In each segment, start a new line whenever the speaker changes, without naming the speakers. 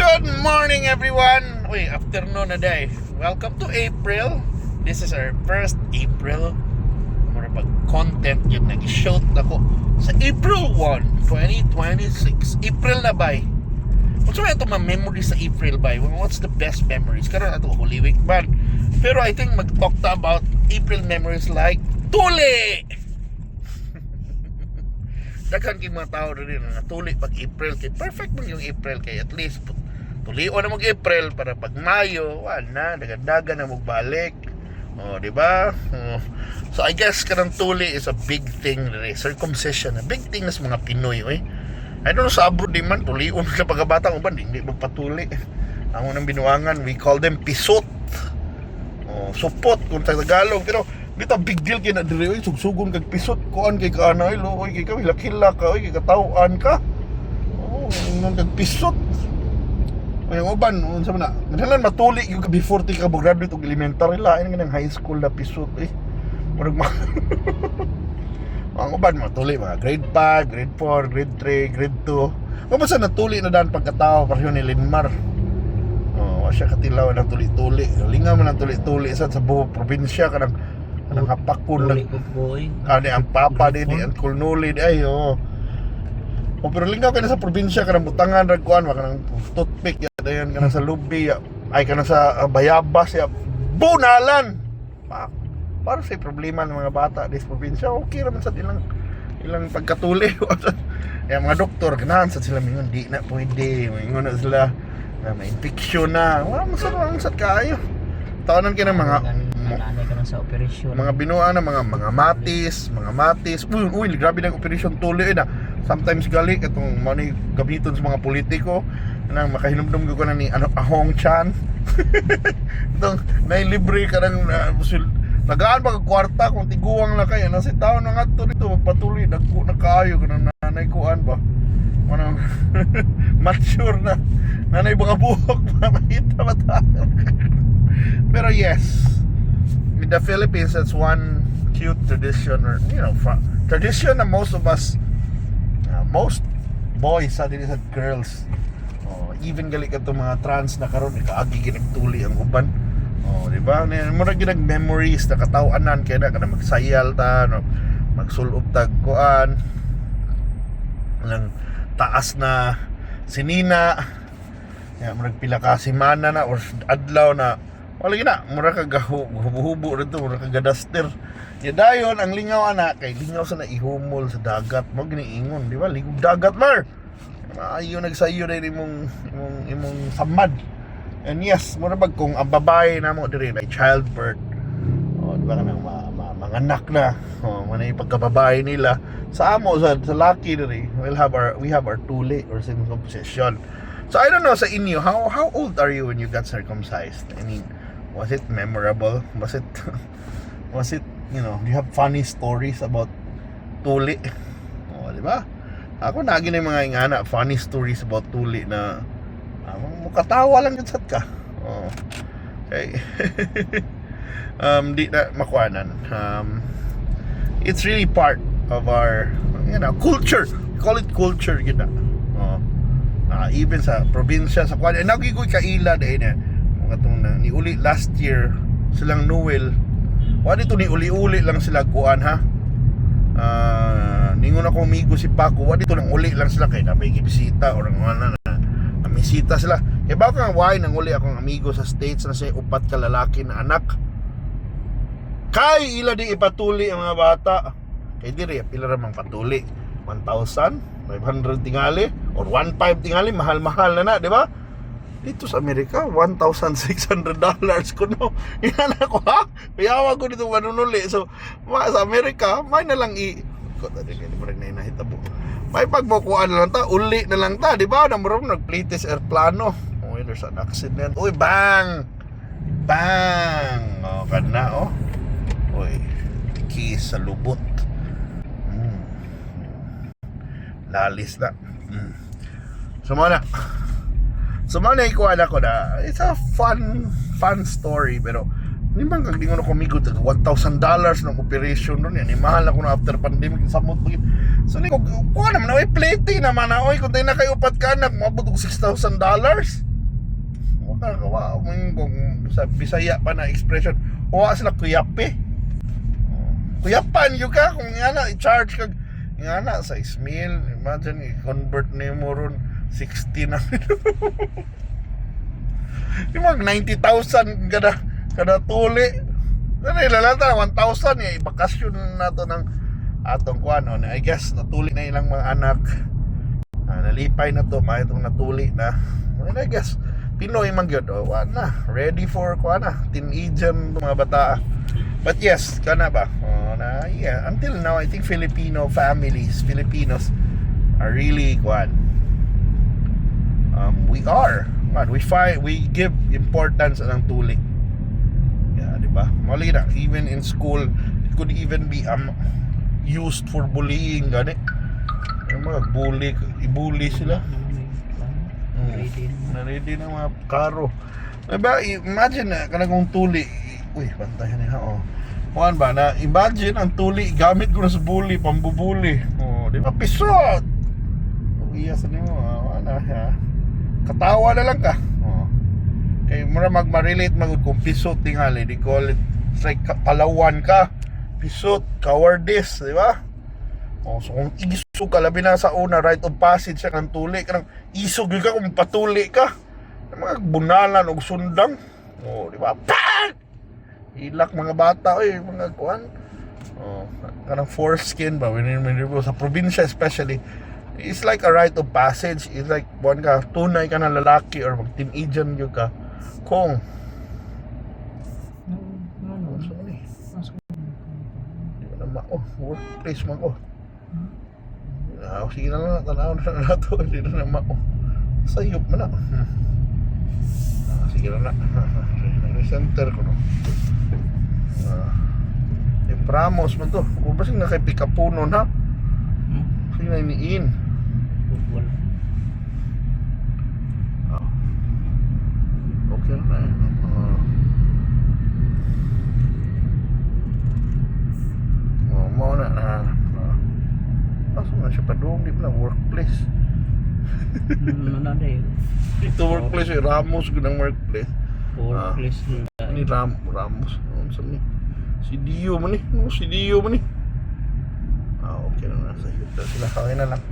Good morning, everyone. Uy, afternoon na day. Welcome to April. This is our first April. Mura pag content yun nag-shoot ako sa April 1, 2026. April na ba? What's mga ito mga memories sa April ba? What's the best memories? Karoon na ito Holy Week man. Pero I think mag-talk ta about April memories like tuli! Daghan kay mga tao rin na tuli pag April kay perfect man yung April kay at least tulion na mag-April para pag Mayo wala dagan-dagan na magbalik. Di ba? So I guess kanang tuli is a big thing, circumcision, a big thing sa mga Pinoy, oy. I don't know sa abroad di man tulion sa pagkabatang uban hindi magpatuli. Ang unang binuangan we call them pisot. Supot kung sa Tagalog, pero bita big deal kay na diri oy sugsugon kag pisot kuan kay kaanay lo oy kay ka hilak-hilak ka oy kay katawaan ka nang kag pisot ay uban unsa man na madalan matuli yung before ti ka graduate og elementary lain nga high school na pisot murag ang uban matuli mga grade 5, grade 4, grade 3, grade 2 basta natuli na daan pagkatao pareho ni Linmar. Siya katilaw ng tuli-tuli lingaw man ang tuli-tuli sa buong probinsya kanang hapakon lang ang papa di ang kulnuli di ay pero lingaw ka na sa probinsya kanang butangan ragkuan kanang toothpick dayon kanang sa lubi ay kanang sa bayabas bunalan para sa problema ng mga bata di sa probinsya okay raman sa ilang pagkatuli mga doktor ganahan sa sila mingon di na pwede mingon na sila na may infection na masarang sat kayo taonan ka ng mga
sa operasyon
mga binuan na mga matis uy grabe ng operasyon tuloy na sometimes gali itong money gamiton sa mga politiko nang makahinumdum ko na ni Ahong Chan itong nailibre ka ng nagaan ba kwarta kung tiguang na kayo nasi taon na nga ito dito magpatuloy nagko na kaayo ka ng nanay kuan ba manang mature na nanay mga buhok makita matagal pero yes in the Philippines that's one cute tradition or tradition na most of us most boys sa din sa girls even gali ka itong mga trans na karon ikaagi ginagtuli ang uban di ba mura ginag memories na katawanan kaya na magsayal ta magsulub tag kuan ng taas na sinina murag pila ka semana na or adlaw na wala gina mura ka gahubo rito mura ka gadaster dayon ang lingaw ana kay lingaw sa naihumol sa dagat mo giniingon di ba ligog dagat mar maayo nagsayo na imong samad and yes mura bag kung ang babae na mo diri na childbirth di ba kanang manganak na manay pagkababae nila sa amo sa laki diri we have our tuli or circumcision. So I don't know sa inyo how old are you when you got circumcised? I mean, was it memorable? Was it do you have funny stories about tuli? Di ba? Ako nagi na yung mga ingana funny stories about tuli na mukatawa lang jud sad ka. Okay. Di na makuanan. It's really part of our culture. We call it culture gina. Even sa probinsya sa kuan nagigoy kaila dai na mga tong ni uli last year silang Noel wa dito ni uli-uli lang sila kuan ha ningon ako amigo si Paco wa dito nang uli lang sila kay na may bisita or ano na misita sila kay ba kang why nang uli akong amigo sa States na say upat ka lalaki na anak kay ila di ipatuli ang mga bata kay diri pila ra mang patuli 1,500 tingali or 1,500 tingali mahal-mahal na di ba? Dito sa Amerika $1,600 kuno. Yan ako ha. Piyawa ko dito manunuli. So sa Amerika may na lang ko tadi ni murag na hitabo. May pagbukuan na lang ta, uli na lang ta, di ba? Namurong nagplitis airplano. There's an accident. Uy, bang! Bang! Kana Uy, kis sa lubot. Lalis na. Sumana ikuha na ko na it's a fun story pero hindi man kag dingon ako migo tag $1,000 ng operation doon yan mahal ako na after pandemic samot bagit so ni ko kuha naman na plating naman na oy kung tayo na kayo upat ka anak maabot og $6,000 Kawa kung sa Bisaya pa na expression, wa sila kuyape. Kuyapan yung ka kung nga na i-charge kag nga na sa Ismail, imagine i-convert na mo ron 60 na. Yung mag 90,000 kada tuli. Ano ilalata 1,000 eh, bakasyon na to ng atong kuan on. I guess natuli na ilang mga anak. Nalipay na to, may itong natuli na. And I guess Pinoy man gyud, na ready for kuan na teenager mga bata. But yes, kana ba? Yeah, until now I think Filipinos are really kuan. We give importance ng tuli. Yeah, di ba? Mali na, even in school it could even be used for bullying gani. Yung mga i-bully sila. Na-ready na mga karo. Diba, imagine na kanang tuli. Uy, pantayan niya, Kuan ba na imagine ang tuli gamit ko na sa bully, pambubuli. Di ba pisot? Iya sa nimo, ana ha. Katawa na lang ka. Kay mura mag-relate kung pisot tingali, di call it like palawan ka. Pisot, cowardice, di ba? So kung isog ka, labi na sa una, rite of passage siya kang tuli, kanang isog ka kung patuli ka. Mga bunalan o sundang. Di ba? Pag! Ilak mga bata, mga kuan. Kanang foreskin ba, when sa probinsya especially, it's like a rite of passage. It's like, buwan ka, tunay ka na lalaki or mag-teenager yun ka. Kung workplace man ko. Sige na lang, tanaw na nato. Hindi na naman ako sayop mo na. Sige na na. Center ko no. Pramos man to. O ba sing na kay Pikapuno na? Sige na iniin. Okay na eh. Mau na na siya pa doon, di ba na workplace. Ito workplace Ramos gunang workplace.
Workplace
Ini Ramos. Si Dio man eh. Si Dio man eh. Okay na sa yuta sila. Okay na lang.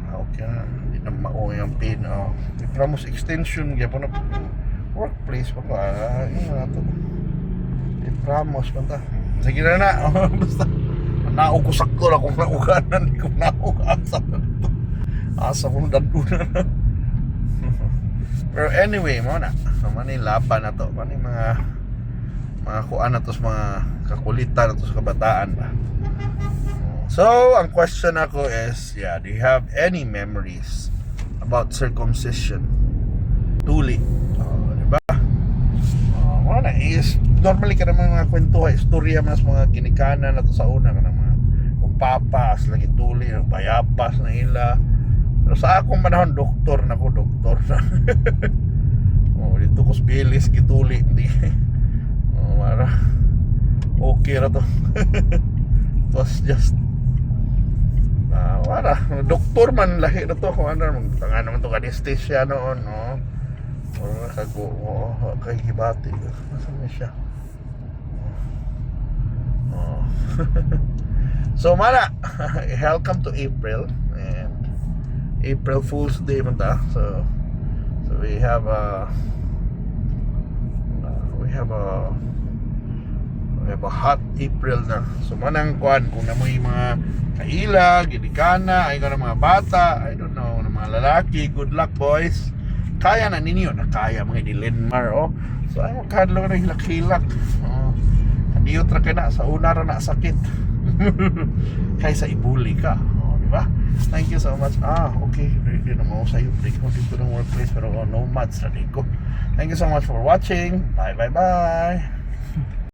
Okay na. Hindi na mao yung pin. Ramos extension kaya po na workplace pa ba? Yun na ito. Ramos pa ta. Sige na na. Basta naukusak ko na kung nauganan. Hindi ko naugasan na ito. Asa kong dandunan na. Pero anyway, mo na. Mani laban na to. Mani mga kuan na to sa mga kakulitan na to sa kabataan ba. So, ang question ako is, do you have any memories about circumcision? Tuli. Diba? Mo na is normally ka naman mga kwento, istorya mas mga ginikanan na to sa una ka mga papas, lagi tuli, bayabas na ila. Pero sa akong manahon, doktor na. Dito ko bilis gituli. Hindi. Mara. Okay ra to. It was just mara. Doktor man lahi na to. Kung ano naman to anesthesia noon, no? Kay gibati. Nasaan na siya? So, mara. Welcome to April. And April Fool's Day man ta. So we have a hot April na. So manang kuan kung namoy mga kaila, gilikana, ay ka ng mga bata, I don't know, ng mga lalaki, good luck boys. Kaya na ninyo, kaya mga dilenmar So ay makadlo na hilak-hilak. Hindi utra ka na sa una ra na sakit. Kaysa ibuli ka. Di ba? Thank you so much. Okay. Hindi na mo sa yung break mo dito ng workplace pero nomads na din ko. Thank you so much for watching. Bye.